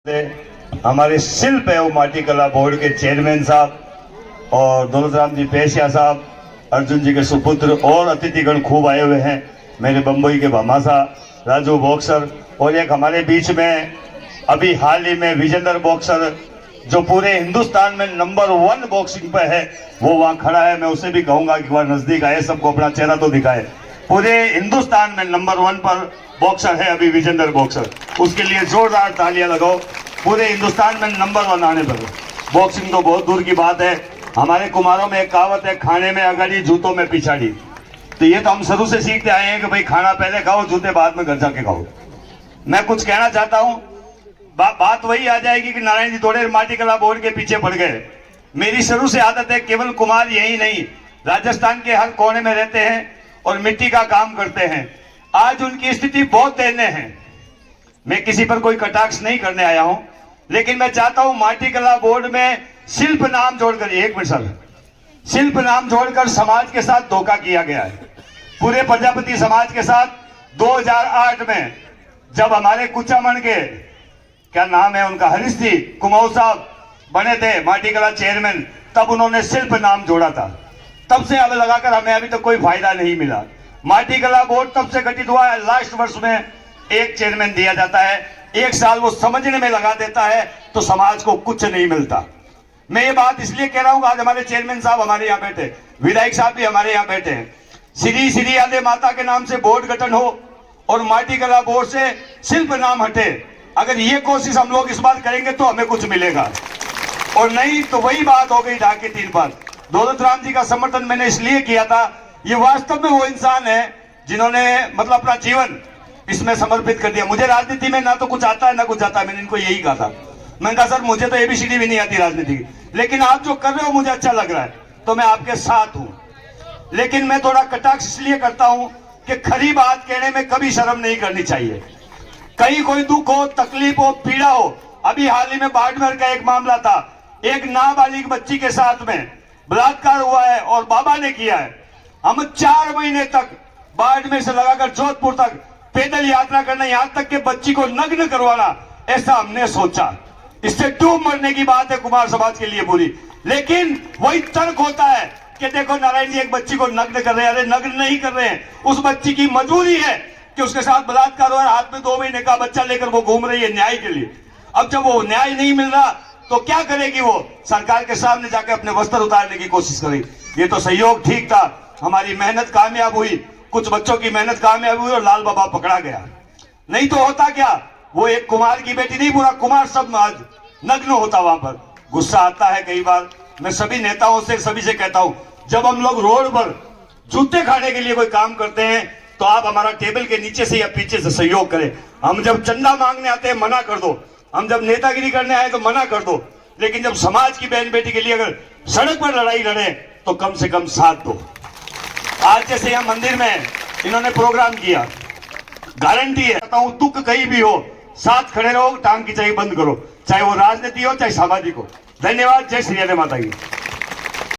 हमारे शिल्प है वो माटी कला बोर्ड के चेयरमैन साहब और दौलतराम जी पेशिया साहब, अर्जुन जी के सुपुत्र और अतिथिगण खूब आए हुए हैं। मेरे बम्बई के भामाशा राजू बॉक्सर और एक हमारे बीच में अभी हाल ही में विजेंद्र बॉक्सर जो पूरे हिंदुस्तान में नंबर 1 बॉक्सिंग पे है, वो वहाँ खड़ा है। मैं उसे भी कहूंगा कि वह नजदीक आए, सबको अपना चेहरा तो दिखाए। पूरे हिंदुस्तान में नंबर 1 पर बॉक्सर है अभी विजेंद्र बॉक्सर, उसके लिए जोरदार तालियां लगाओ। पूरे हिंदुस्तान में नंबर 1 आने पर बॉक्सिंग तो बहुत दूर की बात है। हमारे कुमारों में एक कहावत है, खाने में अगाड़ी जूतों में पिछाड़ी। तो ये तो हम शुरू से सीखते आए हैं कि भाई खाना पहले खाओ, जूते बाद में घर जाके खाओ। मैं कुछ कहना चाहता हूं, बात वही आ जाएगी कि नारायण जी थोड़े माटी कला बोर्ड के पीछे पड़ गए। मेरी शुरू से आदत है, केवल कुमार यही नहीं, राजस्थान के हर कोने में रहते हैं और मिट्टी का काम करते हैं। आज उनकी स्थिति बहुत दयनीय है। मैं किसी पर कोई कटाक्ष नहीं करने आया हूं, लेकिन मैं चाहता हूं माटी कला बोर्ड में शिल्प नाम जोड़कर, एक मिनट सर, शिल्प नाम जोड़कर समाज के साथ धोखा किया गया है। पूरे प्रजापति समाज के साथ 2008 में जब हमारे कुचामन के, क्या नाम है उनका, हरीश जी कुमाऊ साहब बने थे माटी कला चेयरमैन, तब उन्होंने शिल्प नाम जोड़ा था। तब से अब लगाकर हमें अभी तक कोई फायदा नहीं मिला। माटी कला बोर्ड तब से गठित हुआ है, लास्ट वर्ष में एक चेयरमैन दिया जाता है, 1 साल वो समझने में लगा देता है तो समाज को कुछ नहीं मिलता। मैं ये बात इसलिए कह रहा हूं, आज हमारे चेयरमैन साहब हमारे यहाँ बैठे, विधायक साहब भी हमारे यहाँ बैठे हैं। श्री आदे माता के नाम से बोर्ड गठन हो और माटी कला बोर्ड से शिल्प नाम हटे। अगर ये कोशिश हम लोग इस बार करेंगे तो हमें कुछ मिलेगा, और नहीं तो वही बात हो गई ढाके 3 बार। दौलतराम जी का समर्थन मैंने इसलिए किया था, ये वास्तव में वो इंसान है जिन्होंने मतलब अपना जीवन इसमें समर्पित कर दिया। मुझे राजनीति में ना तो कुछ आता है ना कुछ आता है, मैंने इनको यही कहा था। मैंने कहा सर मुझे तो एबीसीडी भी नहीं आती राजनीति की, लेकिन आप जो कर रहे हो मुझे अच्छा लग रहा है तो मैं आपके साथ हूं। लेकिन मैं थोड़ा कटाक्ष इसलिए करता हूं कि खरी बात कहने में कभी शर्म नहीं करनी चाहिए। कहीं कोई दुख हो, तकलीफ हो, पीड़ा हो, अभी हाल ही में बाड़मेर का एक मामला था, एक नाबालिग बच्ची के साथ में बलात्कार हुआ है और बाबा ने किया है। हम 4 महीने तक बाड़मेर से लगाकर जोधपुर तक पैदल यात्रा करना, यहां तक कि बच्ची को नग्न करवाना, ऐसा हमने सोचा। इससे डूब मरने की बात है कुमार समाज के लिए पूरी। लेकिन वही तर्क होता है कि देखो नारायण जी एक बच्ची को नग्न कर रहे हैं। अरे नग्न नहीं कर रहे हैं, उस बच्ची की मजबूरी है कि उसके साथ बलात्कार हुआ, हाथ में 2 महीने का बच्चा लेकर वो घूम रही है न्याय के लिए। अब जब वो न्याय नहीं मिल रहा तो क्या करेगी वो? सरकार के सामने जाकर अपने वस्त्र उतारने की कोशिश करेगी। ये तो सहयोग ठीक था, हमारी मेहनत कामयाब हुई, कुछ बच्चों की मेहनत कामयाब हुई और लाल बाबा पकड़ा गया। नहीं तो होता क्या, वो एक कुमार की बेटी नहीं, पूरा कुमार सब आज नग्न होता। वहां पर गुस्सा आता है कई बार। मैं सभी नेताओं से, सभी से कहता हूं, जब हम लोग रोड पर जूते खाने के लिए कोई काम करते हैं तो आप हमारा टेबल के नीचे से या पीछे से सहयोग करें। हम जब चंदा मांगने आते हैं मना कर दो, हम जब नेतागिरी करने आए तो मना कर दो, लेकिन जब समाज की बहन बेटी के लिए अगर सड़क पर लड़ाई लड़े तो कम से कम साथ दो। आज जैसे यहाँ मंदिर में इन्होंने प्रोग्राम किया, गारंटी है दुख कहीं भी हो साथ खड़े रहो, टांग की चाई बंद करो, चाहे वो राजनीति हो चाहे सामाजिक हो। धन्यवाद। जय श्री राधे माता की।